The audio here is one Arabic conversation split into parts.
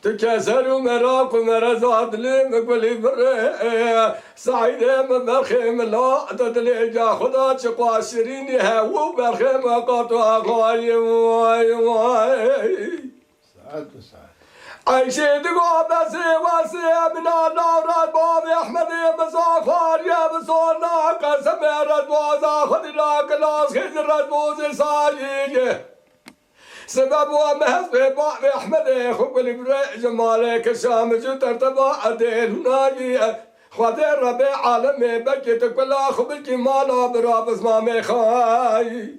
تكسر ومراك ومرزاد لي مقبلي بري سعيدة من برخيم لا تدلي جا خدا شقوا شيريني هاو برخيم وقاتو أخواي واي واي سعد وسعد عيشي دقوا بسي وسي من النار بابي أحمدي بصافار يا بصونا قسم رزبوزا خذ لك لاس خذ رزبوزي سايجي سبب ومهز بابي أحمدي خب البريء جمالك الشامج ترتبع دين ناجي خذ ربي عالمي بكيت كل خب الجمال برابز ما مخاي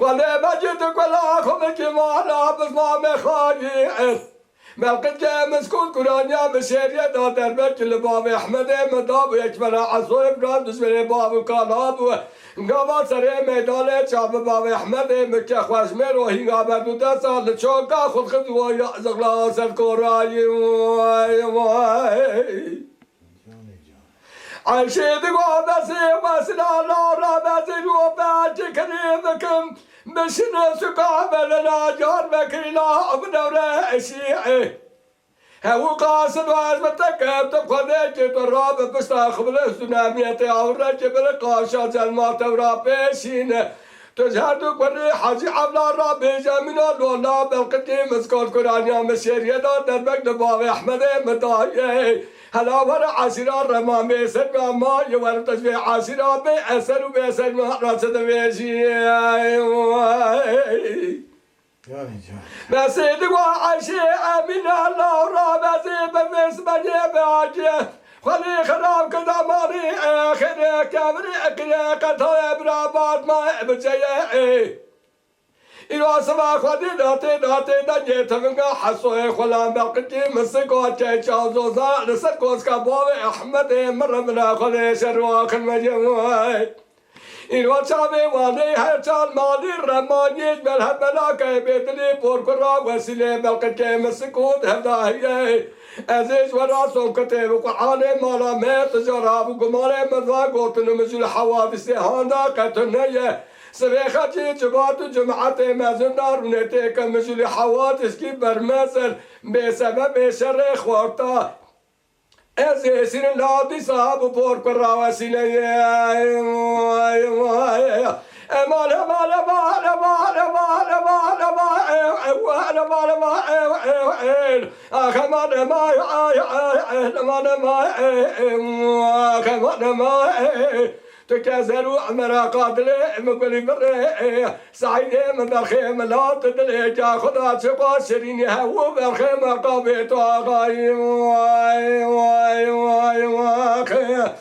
خذ بكيت كل خب الجمال برابز ما مخاي ملقت جامس كل كرانيا بشيريا دا دربك لبابي أحمدي مداب يكبر عصو إبراهيم دسمري بابو كاناب قابل سري ميدان شاب بابي أحمدي مكة خوشمير وهنگا بردو تسال شوكا خود خدوا يأزغ لا سركوراي واي واي عيشي دقوا بسي واسنا لارا بسي وباجي كريمكم بشنا سقابل لا جار بكرنا بدورة شيعي هو قاصد وعزمتك تبخذك تراب بستاخبل السنامية عورك بالقاشة زلمات ورابيشين تجهدك بري حاجي عبلا رابي جامنا الولا بالقدي مسكول كرانيا مسيريا دربك دبابي أحمد مدايي هلا ورا عشرة رمامي سلمى ما يورتش في عشرة بأسر وبأسر ما رصد بيجي بسيد وعشي أمين الله ورا بسيب بس بني باجي خلي خراب كذا ماري آخر كامري أكل كتاي برابات ما بجي إلى سما خدي داتي دنيا تغنى حسوي خلام بقتي مسكوا تشازو زال سكوس كبوي أحمد مرة من خلي شرواك المجموعي إلى شامي واني هرشان مالي رماني بالهبلا كي بيتني بوركرا وسيلة بقتي مسكوا هدايا عزيز وراسو كتب وقعاني مالا ميت جراب وقمالي مذاقوت نمزل حوادث هاندا كتنية سبيخاتي جبات جمعات مازن نار ونتيك مزل حوادث كي برمثل بسبب شر خوارتا عزيز نادي صاحب بوركرا وسيلة أمان أمان أمان أمان أمان أمان أمان أمان أمان أمان أمان أمان تكسروا عمرا قاتل مقبل بري سعيد من برخيم لا تدلي جا خدا شقا شريني هو برخيم قابيت واغاي واي واي واي واي